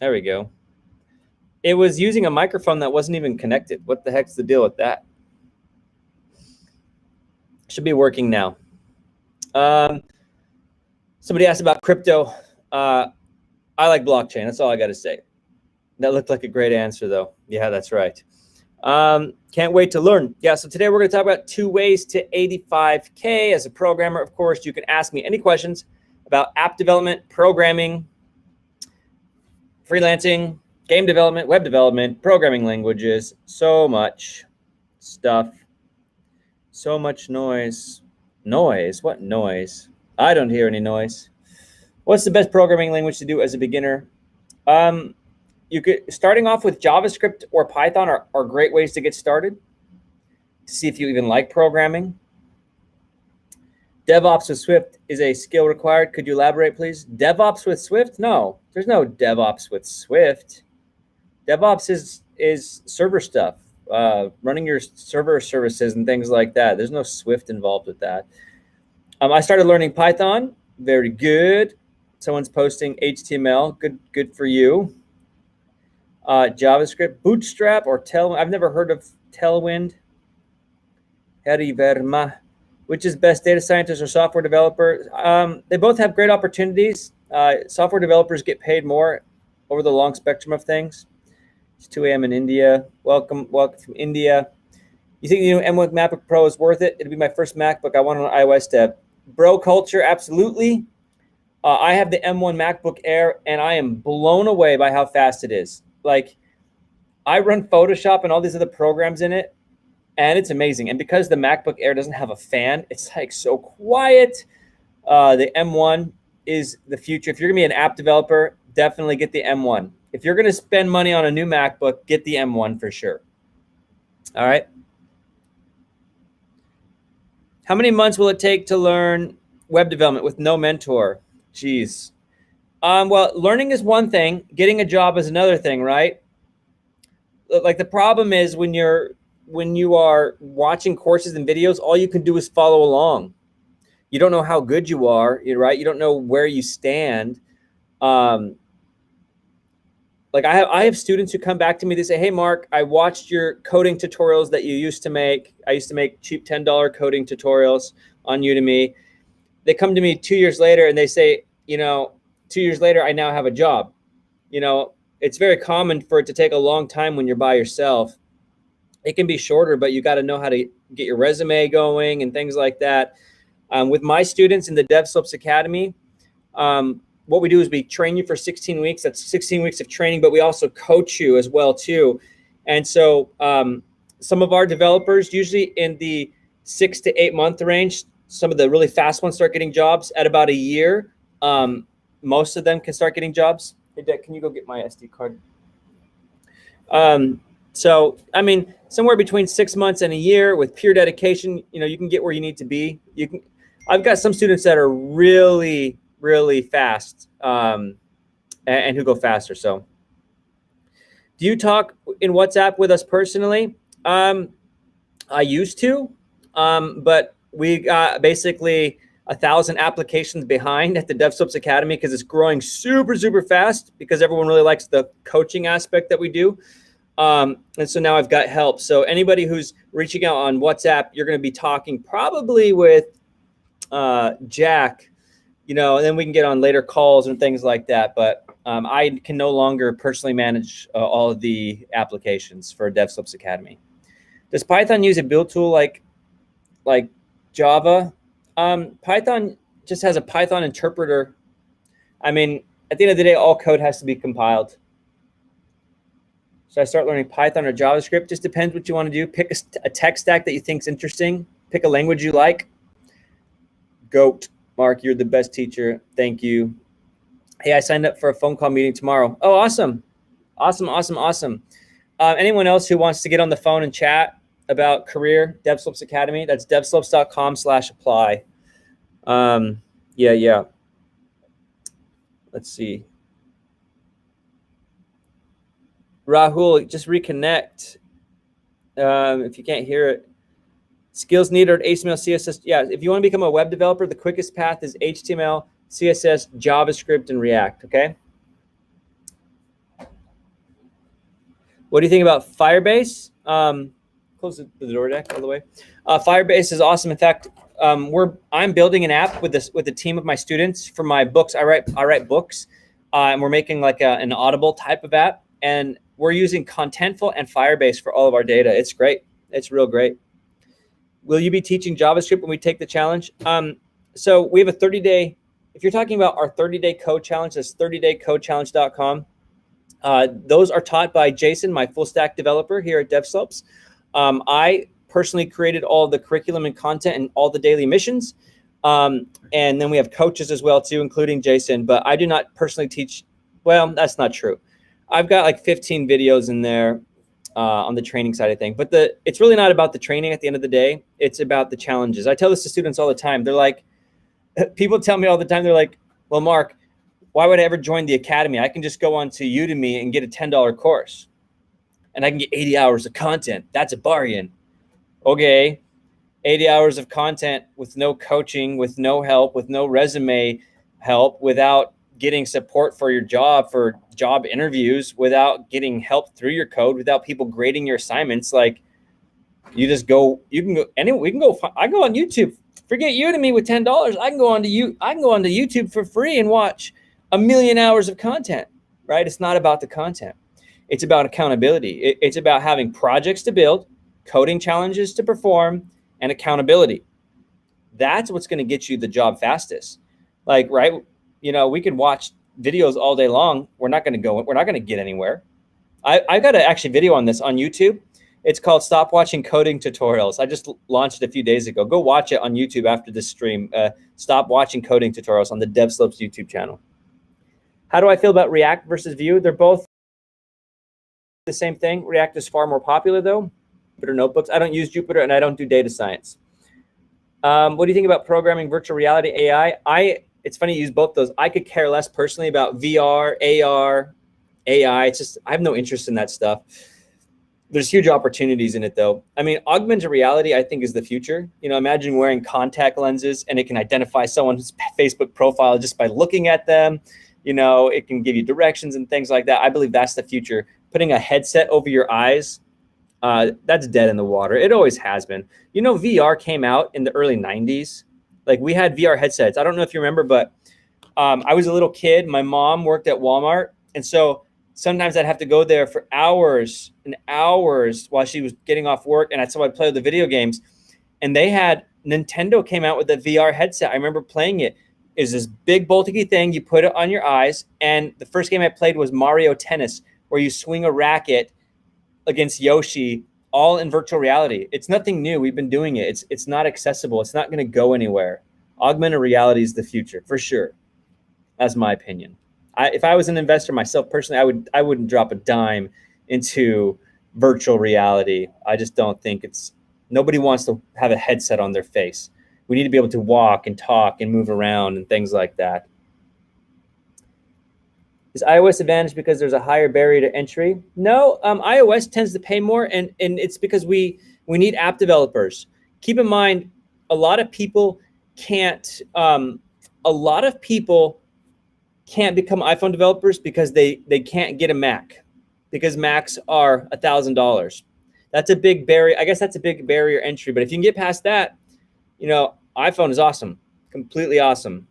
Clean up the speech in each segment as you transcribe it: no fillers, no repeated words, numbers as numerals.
There we go. It was using a microphone that wasn't even connected. What the heck's the deal with that? Should be working now. Somebody asked about crypto. I like blockchain. That's all I got to say. That looked like a great answer, though. Yeah, that's right. Can't wait to learn. Yeah, so today we're going to talk about 2 ways to 85K as a programmer. Of course, you can ask me any questions about app development, programming, freelancing, game development, web development, programming languages, so much stuff, so much noise. Noise? What noise? I don't hear any noise. What's the best programming language to do as a beginner? Starting off with JavaScript or Python are great ways to get started, to see if you even like programming. DevOps with Swift is a skill required. Could you elaborate, please? DevOps with Swift? No, there's no DevOps with Swift. DevOps is server stuff, running your server services and things like that. There's no Swift involved with that. I started learning Python. Very good. Someone's posting HTML. Good for you. JavaScript, Bootstrap, or Tailwind. I've never heard of Tailwind. Harry Verma. Which is best, data scientist or software developer? They both have great opportunities. Software developers get paid more over the long spectrum of things. It's 2 a.m. in India. Welcome from India. You think the new M1 MacBook Pro is worth it? It'll be my first MacBook. I want an iOS tab. Bro culture, absolutely. I have the M1 MacBook Air, and I am blown away by how fast it is. Like, I run Photoshop and all these other programs in it, and it's amazing. And because the MacBook Air doesn't have a fan, it's like so quiet. The M1 is the future. If you're gonna be an app developer, definitely get the M1. If you're gonna spend money on a new MacBook, get the M1 for sure. All right. How many months will it take to learn web development with no mentor? Jeez. Well, learning is one thing. Getting a job is another thing, right? Like, the problem is when you are watching courses and videos, all you can do is follow along. You don't know how good you are, right? You don't know where you stand. Like, I have students who come back to me. They say, "Hey, Mark, I watched your coding tutorials that you used to make. I used to make cheap $10 coding tutorials on Udemy." They come to me 2 years later and they say, 2 years later, I now have a job. It's very common for it to take a long time when you're by yourself. It can be shorter, but you got to know how to get your resume going and things like that. With my students in the DevSlopes Academy, what we do is we train you for 16 weeks. That's 16 weeks of training, but we also coach you as well too. And so some of our developers, usually in the 6 to 8 month range, some of the really fast ones start getting jobs at about a year. Most of them can start getting jobs. Hey, Dad, can you go get my SD card? So, I mean, somewhere between 6 months and a year with pure dedication, you can get where you need to be. I've got some students that are really, really fast and who go faster. So, do you talk in WhatsApp with us personally? I used to, but we got basically 1,000 applications behind at the DevSlopes Academy because it's growing super, super fast because everyone really likes the coaching aspect that we do. And so now I've got help. So anybody who's reaching out on WhatsApp, you're going to be talking probably with Jack, and then we can get on later calls and things like that. But I can no longer personally manage all of the applications for DevSlopes Academy. Does Python use a build tool like Java? Python just has a Python interpreter. I mean, at the end of the day, all code has to be compiled. So I start learning Python or JavaScript. Just depends what you want to do. Pick a tech stack that you think is interesting. Pick a language you like. GOAT. Mark, you're the best teacher. Thank you. Hey, I signed up for a phone call meeting tomorrow. Oh, awesome. Awesome. Anyone else who wants to get on the phone and chat about career, DevSlopes Academy, that's devslopes.com/apply. Yeah. Let's see. Rahul, just reconnect if you can't hear it. Skills needed, HTML, CSS. Yeah, if you want to become a web developer, the quickest path is HTML, CSS, JavaScript, and React, okay? What do you think about Firebase? Close the door deck all the way. Firebase is awesome. In fact, I'm building an app with a team of my students for my books. I write books, and we're making like an Audible type of app, and we're using Contentful and Firebase for all of our data. It's great. It's real great. Will you be teaching JavaScript when we take the challenge? So we have a 30-day. If you're talking about our 30-day code challenge, that's 30daycodechallenge.com. Those are taught by Jason, my full stack developer here at DevSlopes. I personally created all the curriculum and content and all the daily missions. And then we have coaches as well too, including Jason, but I do not personally teach. Well, that's not true. I've got like 15 videos in there on the training side of things, but it's really not about the training at the end of the day. It's about the challenges. I tell this to students all the time. They're like, people tell me all the time, they're like, well, Mark, why would I ever join the academy? I can just go on to Udemy and get a $10 course and I can get 80 hours of content. That's a bargain. Okay, 80 hours of content with no coaching, with no help, with no resume help, without getting support for your job, for job interviews, without getting help through your code, without people grading your assignments. Like, you can go anyway. I go on YouTube. Forget Udemy with $10. I can go onto YouTube for free and watch 1 million hours of content, right? It's not about the content. It's about accountability. It's about having projects to build, coding challenges to perform, and accountability. That's what's going to get you the job fastest. Like, right? We could watch videos all day long. We're not going to get anywhere. I got actually video on this on YouTube. It's called Stop Watching Coding Tutorials. I just launched it a few days ago. Go watch it on YouTube after this stream. Stop Watching Coding Tutorials on the DevSlopes YouTube channel. How do I feel about React versus Vue? They're both the same thing. React is far more popular though. Jupyter Notebooks. I don't use Jupyter and I don't do data science. What do you think about programming, virtual reality, AI? It's funny you use both those. I could care less personally about VR, AR, AI. It's just, I have no interest in that stuff. There's huge opportunities in it though. I mean, augmented reality, I think, is the future. Imagine wearing contact lenses and it can identify someone's Facebook profile just by looking at them. It can give you directions and things like that. I believe that's the future. Putting a headset over your eyes, that's dead in the water. It always has been. VR came out in the early 90s. Like, we had VR headsets. I don't know if you remember, but I was a little kid. My mom worked at Walmart. And so sometimes I'd have to go there for hours and hours while she was getting off work. And so I'd play the video games. And Nintendo came out with a VR headset. I remember playing it. It was this big bulky thing. You put it on your eyes. And the first game I played was Mario Tennis, where you swing a racket against Yoshi, all in virtual reality. It's nothing new. We've been doing it. It's not accessible. It's not going to go anywhere. Augmented reality is the future, for sure. That's my opinion. If I was an investor myself personally, I wouldn't drop a dime into virtual reality. I just don't think nobody wants to have a headset on their face. We need to be able to walk and talk and move around and things like that. Is iOS advantage because there's a higher barrier to entry? No, iOS tends to pay more, and it's because we need app developers. Keep in mind, a lot of people can't become iPhone developers because they can't get a Mac, because Macs are $1,000. That's a big barrier. I guess that's a big barrier entry. But if you can get past that, iPhone is awesome, completely awesome.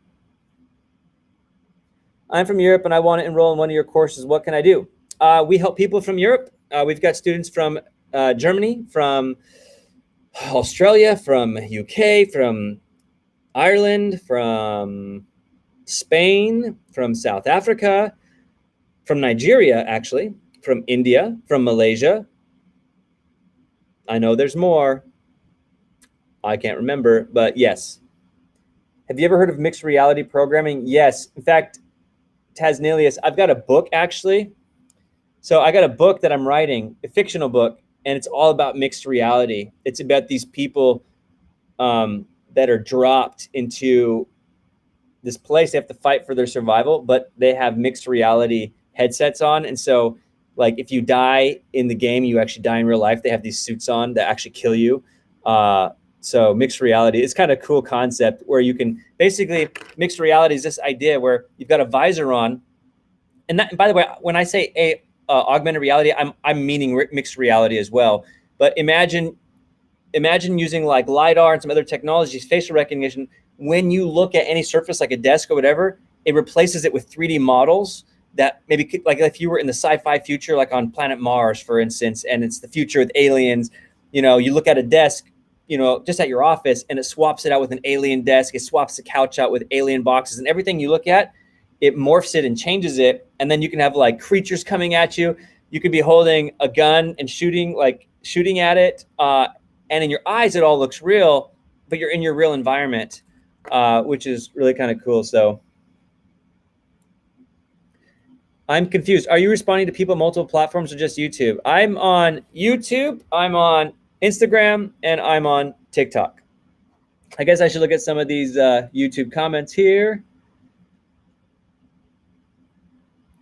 I'm from Europe and I want to enroll in one of your courses. What can I do? We help people from Europe. We've got students from Germany, from Australia, from UK, from Ireland, from Spain, from South Africa, from Nigeria, actually, from India, from Malaysia. I know there's more. I can't remember, but yes. Have you ever heard of mixed reality programming? Yes. In fact, Tasnilius, I've got a book actually. So I got a book that I'm writing, a fictional book, and it's all about mixed reality. It's about these people that are dropped into this place. They have to fight for their survival, but they have mixed reality headsets on. And so, like, if you die in the game, you actually die in real life. They have these suits on that actually kill you. So mixed reality is kind of a cool concept where you can basically, mixed reality is this idea where you've got a visor on. And that, by the way, when I say augmented reality, I'm meaning mixed reality as well. But imagine using like LiDAR and some other technologies, facial recognition. When you look at any surface like a desk or whatever, it replaces it with 3D models that maybe could, like if you were in the sci-fi future, like on planet Mars, for instance, and it's the future with aliens, you look at a desk, just at your office, and it swaps it out with an alien desk. It swaps the couch out with alien boxes, and everything you look at, it morphs it and changes it. And then you can have like creatures coming at you. You could be holding a gun and shooting at it. And in your eyes, it all looks real, but you're in your real environment, which is really kind of cool. So I'm confused. Are you responding to people on multiple platforms or just YouTube? I'm on YouTube, I'm on Instagram, and I'm on TikTok. I guess I should look at some of these YouTube comments here.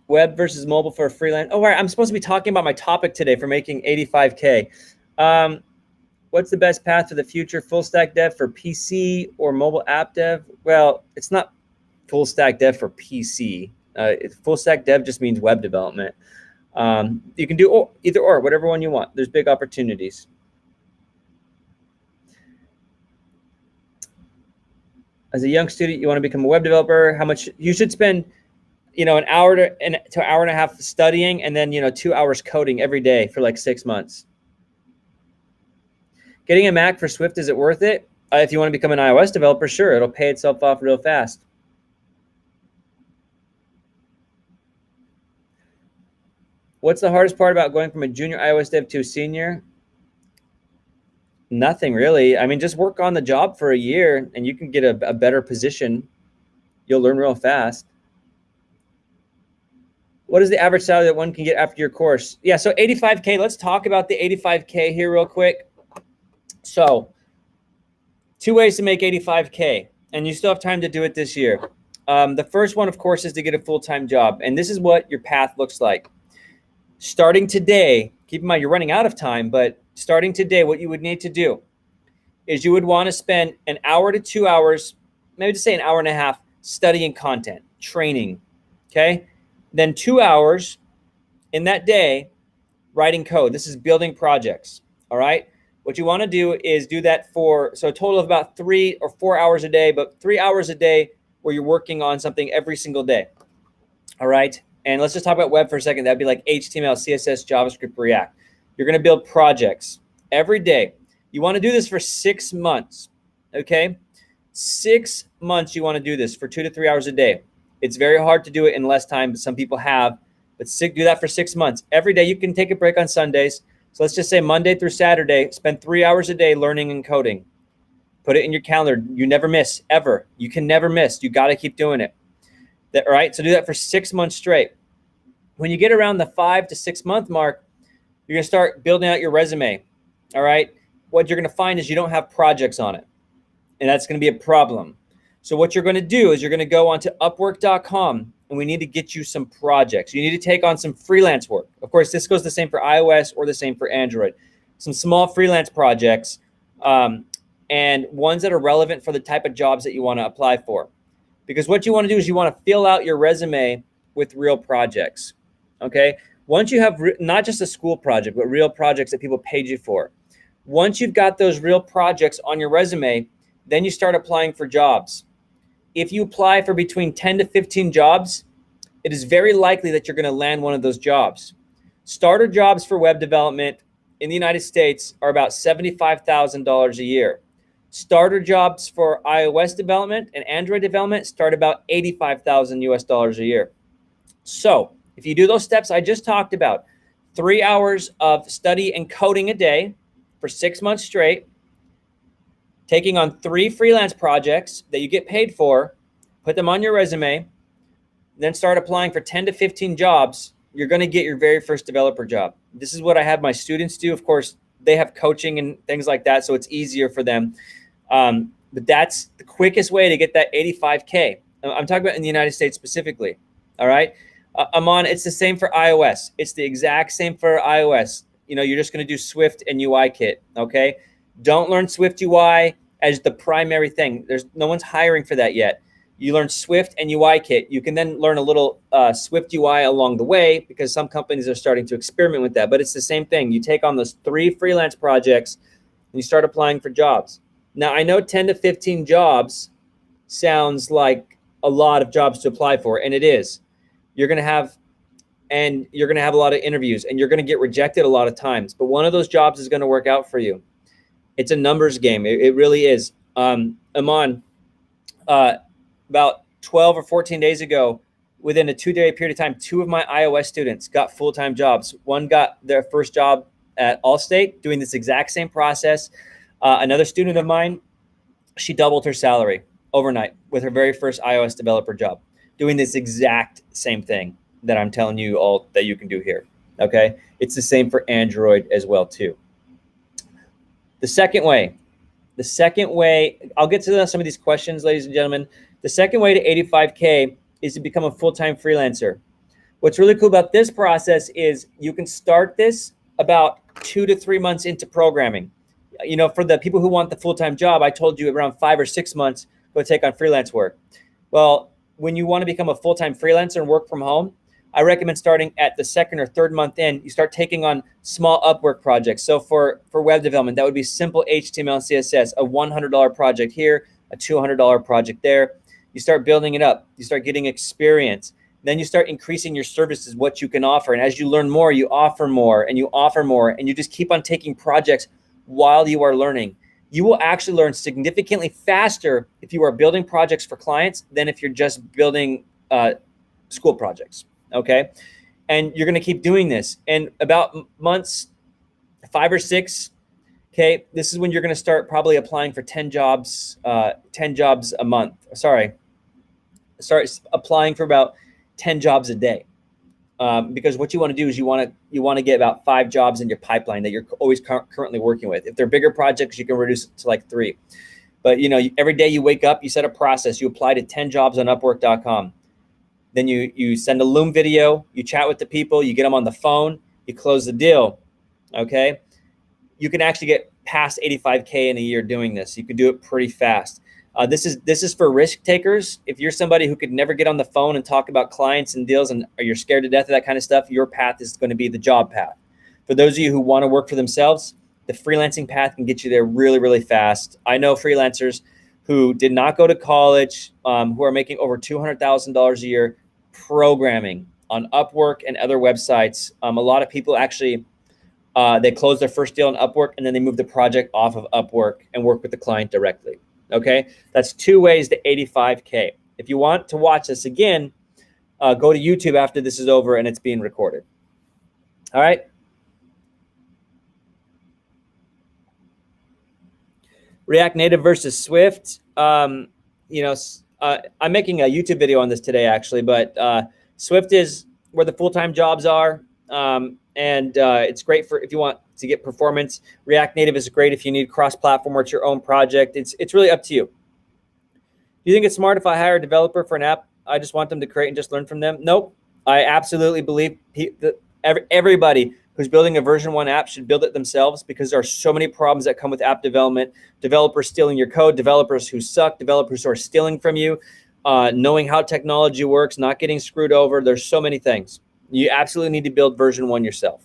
Web versus mobile for a freelance. Oh, right. I'm supposed to be talking about my topic today for making 85K. What's the best path for the future? Full stack dev for PC or mobile app dev? Well, it's not full stack dev for PC. Full stack dev just means web development. You can do either or, whatever one you want. There's big opportunities. As a young student, you want to become a web developer. How much you should spend, an hour to an hour and a half studying, and then 2 hours coding every day for like 6 months. Getting a Mac for Swift, is it worth it? If you want to become an iOS developer, sure, it'll pay itself off real fast. What's the hardest part about going from a junior iOS dev to a senior? Nothing really. I mean, just work on the job for a year and you can get a better position. You'll learn real fast. What is the average salary that one can get after your course? Yeah, so 85K. Let's talk about the 85K here real quick. So 2 ways to make 85K, and you still have time to do it this year. The first one, of course, is to get a full-time job, and this is what your path looks like. Starting today, keep in mind you're running out of time, but starting today, what you would need to do is you would want to spend an hour to 2 hours, maybe just say an hour and a half, studying content, training, okay? Then 2 hours in that day writing code. This is building projects, all right? What you want to do is do that for, so a total of about 3 or 4 hours a day, but 3 hours a day where you're working on something every single day, all right? And let's just talk about web for a second. That'd be like HTML, CSS, JavaScript, React. You're going to build projects every day. You want to do this for 6 months, okay? 6 months you want to do this for 2 to 3 hours a day. It's very hard to do it in less time, but some people have. But do that for 6 months. Every day you can take a break on Sundays. So let's just say Monday through Saturday, spend 3 hours a day learning and coding. Put it in your calendar. You never miss, ever. You can never miss. You got to keep doing it. All right, so do that for 6 months straight. When you get around the 5 to 6 month mark, you're going to start building out your resume, all right? What you're going to find is you don't have projects on it, and that's going to be a problem. So what you're going to do is you're going to go onto Upwork.com, and we need to get you some projects. You need to take on some freelance work. Of course, this goes the same for iOS or the same for Android. Some small freelance projects and ones that are relevant for the type of jobs that you want to apply for. Because what you want to do is you want to fill out your resume with real projects, okay? Once you have not just a school project, but real projects that people paid you for. Once you've got those real projects on your resume, then you start applying for jobs. If you apply for between 10 to 15 jobs, it is very likely that you're going to land one of those jobs. Starter jobs for web development in the United States are about $75,000 a year. Starter jobs for iOS development and Android development start about $85,000 US a year. So if you do those steps I just talked about, 3 hours of study and coding a day for 6 months straight, taking on 3 freelance projects that you get paid for, put them on your resume, then start applying for 10 to 15 jobs, you're going to get your very first developer job. This is what I have my students do. Of course, they have coaching and things like that, so it's easier for them. But that's the quickest way to get that 85K. I'm talking about in the United States specifically, all right? Aman, it's the same for iOS. It's the exact same for iOS. You're just going to do Swift and UIKit, okay? Don't learn Swift UI as the primary thing. No one's hiring for that yet. You learn Swift and UIKit. You can then learn a little Swift UI along the way because some companies are starting to experiment with that. But it's the same thing. You take on those 3 freelance projects and you start applying for jobs. Now, I know 10 to 15 jobs sounds like a lot of jobs to apply for, and it is. You're going to have a lot of interviews, and you're going to get rejected a lot of times. But one of those jobs is going to work out for you. It's a numbers game. It really is. Aman, about 12 or 14 days ago, within a 2-day period of time, 2 of my iOS students got full-time jobs. One got their first job at Allstate doing this exact same process. Another student of mine, she doubled her salary overnight with her very first iOS developer job, doing this exact same thing that I'm telling you all that you can do here, okay? It's the same for Android as well too. The second way, I'll get to some of these questions, ladies and gentlemen. The second way to 85K is to become a full-time freelancer. What's really cool about this process is you can start this about 2 to 3 months into programming. You know, for the people who want the full-time job, I told you around 5 or 6 months, go take on freelance work. Well, when you want to become a full-time freelancer and work from home, I recommend starting at the 2nd or 3rd month in. You start taking on small Upwork projects. So for web development, that would be simple HTML and CSS, a $100 project here, a $200 project there. You start building it up. You start getting experience. Then you start increasing your services, what you can offer. And as you learn more, you offer more and you offer more. And you just keep on taking projects while you are learning. You will actually learn significantly faster if you are building projects for clients than if you're just building school projects. Okay. And you're going to keep doing this. And about months 5 or 6, okay, this is when you're going to start probably applying for 10 jobs a month. Start applying for about 10 jobs a day. Because what you want to do is you want to get about 5 jobs in your pipeline that you're always currently working with. If they're bigger projects, you can reduce it to like 3. But you know, every day you wake up, you set a process. You apply to 10 jobs on Upwork.com. Then you send a Loom video, you chat with the people, you get them on the phone, you close the deal, okay? You can actually get past 85K in a year doing this. You can do it pretty fast. This is for risk takers. If you're somebody who could never get on the phone and talk about clients and deals and you're scared to death of that kind of stuff, your path is going to be the job path. For those of you who want to work for themselves, the freelancing path can get you there really, really fast. I know freelancers who did not go to college, who are making over $200,000 a year programming on Upwork and other websites. A lot of people actually, they close their first deal on Upwork and then they move the project off of Upwork and work with the client directly. Okay, that's 2 ways to 85K. If you want to watch this again, go to YouTube after this is over and it's being recorded. All right. React Native versus Swift. I'm making a YouTube video on this today, actually, but Swift is where the full-time jobs are, and it's great for if you want to get performance. React Native is great if you need cross-platform or it's your own project. It's really up to you. Do you think it's smart if I hire a developer for an app I just want them to create and just learn from them? Nope. I absolutely believe that everybody who's building a version 1 app should build it themselves because there are so many problems that come with app development. Developers stealing your code, developers who suck, developers who are stealing from you, knowing how technology works, not getting screwed over. There's so many things. You absolutely need to build version 1 yourself.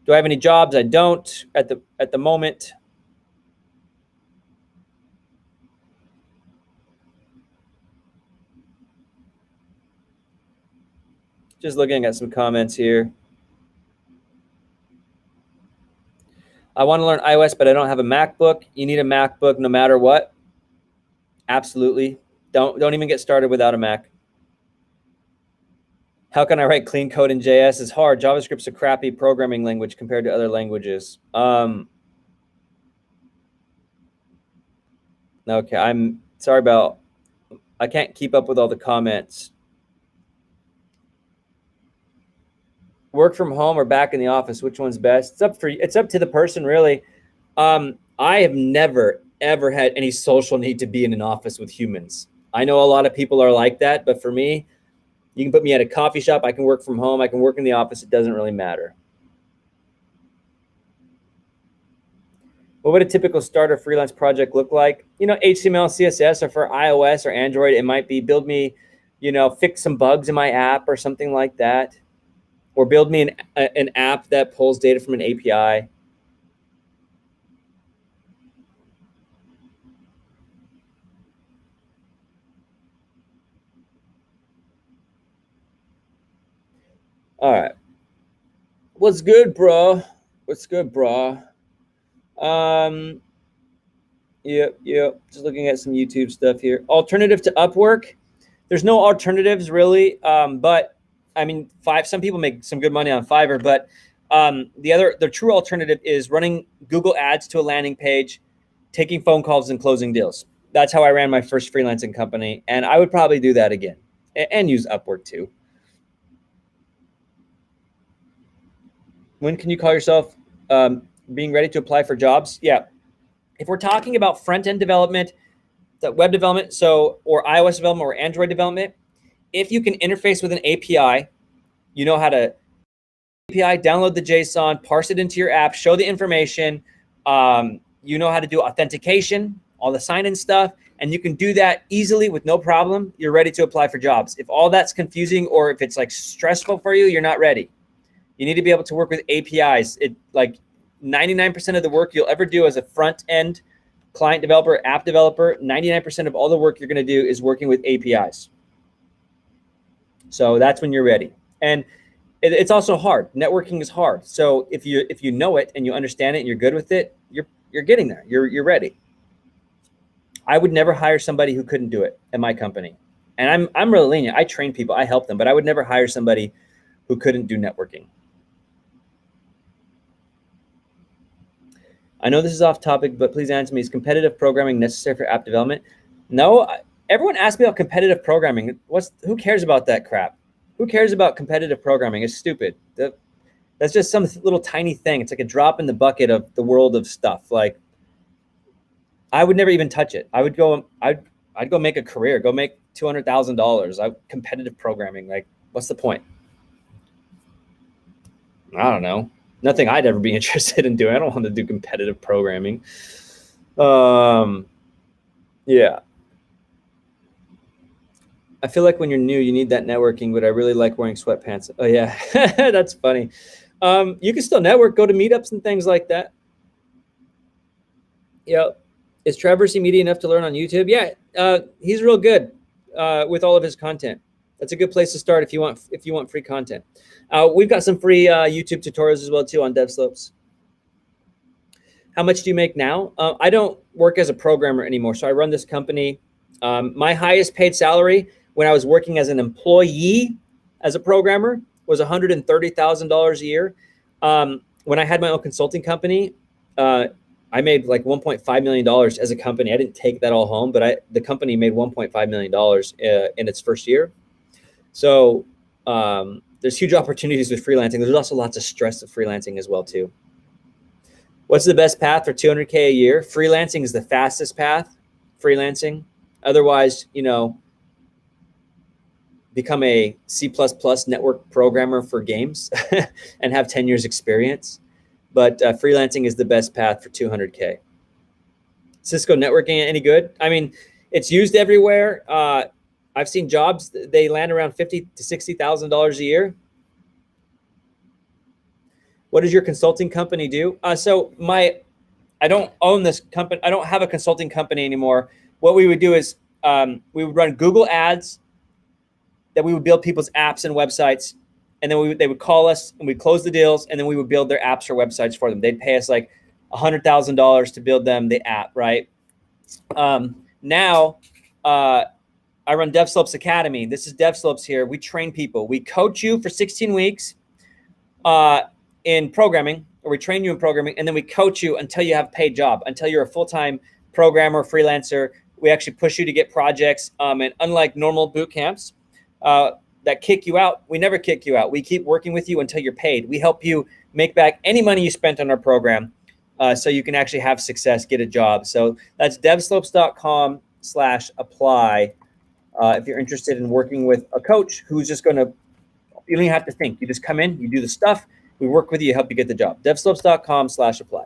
Do I have any jobs? I don't at the moment. Just looking at some comments here. I want to learn iOS, but I don't have a MacBook. You need a MacBook no matter what. Absolutely. Don't even get started without a Mac. How can I write clean code in JS? It's hard. JavaScript's a crappy programming language compared to other languages. Okay, I'm sorry about, I can't keep up with all the comments. Work from home or back in the office, which one's best? It's up to the person, really. I have never, ever had any social need to be in an office with humans. I know a lot of people are like that, but for me, you can put me at a coffee shop, I can work from home, I can work in the office, it doesn't really matter. What would a typical starter freelance project look like? HTML, CSS, or for iOS or Android, it might be build me, fix some bugs in my app or something like that, or build me an app that pulls data from an API. All right. What's good, bro? What's good, bro? Yep. Just looking at some YouTube stuff here. Alternative to Upwork. There's no alternatives really, but I mean, some people make some good money on Fiverr, but the true alternative is running Google Ads to a landing page, taking phone calls and closing deals. That's how I ran my first freelancing company, and I would probably do that again and use Upwork too. When can you call yourself being ready to apply for jobs? Yeah. If we're talking about front-end development, the web development, or iOS development or Android development, if you can interface with an API, you know how to API, download the JSON, parse it into your app, show the information, you know how to do authentication, all the sign-in stuff, and you can do that easily with no problem, you're ready to apply for jobs. If all that's confusing or if it's like stressful for you, you're not ready. You need to be able to work with APIs. 99% of the work you'll ever do as a front-end client developer, app developer, 99% of all the work you're going to do is working with APIs. So that's when you're ready. And it's also hard. Networking is hard. So if you know it and you understand it and you're good with it, you're getting there. You're ready. I would never hire somebody who couldn't do it at my company. And I'm really lenient. I train people, I help them, but I would never hire somebody who couldn't do networking. I know this is off topic, but please answer me. Is competitive programming necessary for app development? No. Everyone asks me about competitive programming. Who cares about that crap? Who cares about competitive programming? It's stupid. That's just some little tiny thing. It's like a drop in the bucket of the world of stuff. Like, I would never even touch it. I'd go make a career, go make $200,000. Competitive programming. Like, what's the point? I don't know. Nothing I'd ever be interested in doing. I don't want to do competitive programming. Yeah. I feel like when you're new, you need that networking, but I really like wearing sweatpants. Oh yeah, that's funny. You can still network, go to meetups and things like that. Yeah. Is Traverse Media enough to learn on YouTube? Yeah, he's real good with all of his content. That's a good place to start if you want free content. We've got some free YouTube tutorials as well too on DevSlopes. How much do you make now? I don't work as a programmer anymore, so I run this company. My highest paid salary when I was working as an employee as a programmer was $130,000 a year. When I had my own consulting company, I made like $1.5 million as a company. I didn't take that all home, but the company made $1.5 million in its first year. So there's huge opportunities with freelancing. There's also lots of stress of freelancing as well too. What's the best path for 200K a year? Freelancing is the fastest path. Freelancing. Otherwise, become a C++ network programmer for games and have 10 years experience. But freelancing is the best path for 200K. Cisco networking any good? I mean, it's used everywhere. I've seen jobs, they land around $50,000 to $60,000 a year. What does your consulting company do? I don't own this company. I don't have a consulting company anymore. What we would do is we would run Google Ads, that we would build people's apps and websites, and then they would call us and we'd close the deals, and then we would build their apps or websites for them. They'd pay us like $100,000 to build them the app, right? Now, I run DevSlopes Academy. This is DevSlopes here. We train people. We coach you for 16 weeks in programming, or we train you in programming, and then we coach you until you have a paid job, until you're a full-time programmer, freelancer. We actually push you to get projects. And unlike normal boot camps that kick you out, we never kick you out. We keep working with you until you're paid. We help you make back any money you spent on our program so you can actually have success, get a job. So that's devslopes.com/apply. If you're interested in working with a coach who's just you don't even have to think. You just come in, you do the stuff, we work with you, help you get the job. devslopes.com/apply.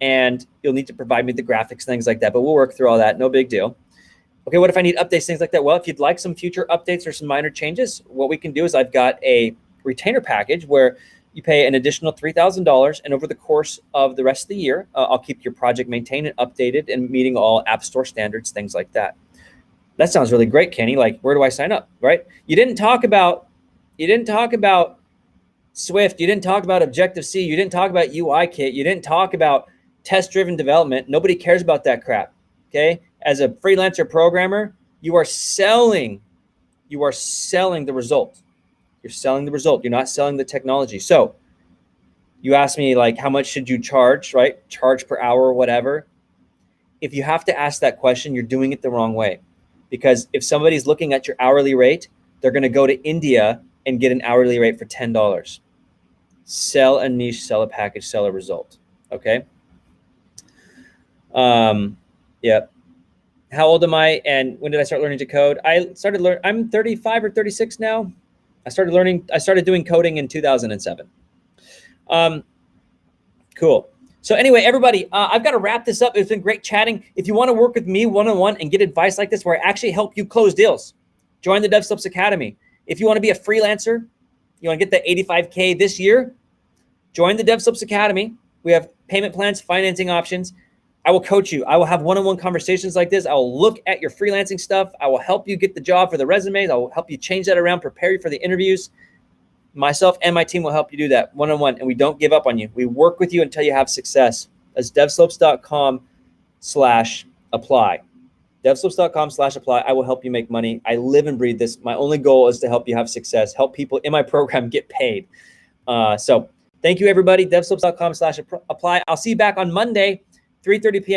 and you'll need to provide me the graphics, things like that, but we'll work through all that. No big deal. Okay, what if I need updates, things like that? Well, if you'd like some future updates or some minor changes, what we can do is I've got a retainer package where you pay an additional $3,000, and over the course of the rest of the year, I'll keep your project maintained and updated and meeting all App Store standards, things like that. That sounds really great, Kenny. Like, where do I sign up, right? You didn't talk about Swift. You didn't talk about Objective-C. You didn't talk about UIKit. You didn't talk about test-driven development. Nobody cares about that crap, okay? As a freelancer programmer, you are selling the result. You're selling the result. You're not selling the technology. So you asked me, like, how much should you charge, right? Charge per hour or whatever. If you have to ask that question, you're doing it the wrong way. Because if somebody's looking at your hourly rate, they're going to go to India and get an hourly rate for $10. Sell a niche, sell a package, sell a result. Okay. Yeah. How old am I? And when did I start learning to code? I'm 35 or 36 now. I started doing coding in 2007. Cool. So anyway, everybody, I've got to wrap this up. It's been great chatting. If you want to work with me one-on-one and get advice like this, where I actually help you close deals, join the DevSlopes Academy. If you want to be a freelancer, you want to get that 85K this year, join the DevSlopes Academy. We have payment plans, financing options. I will coach you. I will have one-on-one conversations like this. I will look at your freelancing stuff. I will help you get the job for the resumes. I will help you change that around, prepare you for the interviews. Myself and my team will help you do that one-on-one, and we don't give up on you. We work with you until you have success. That's devslopes.com/apply. devslopes.com/apply. I will help you make money. I live and breathe this. My only goal is to help you have success, help people in my program get paid. So thank you, everybody. devslopes.com/apply. I'll see you back on Monday, 3:30 p.m.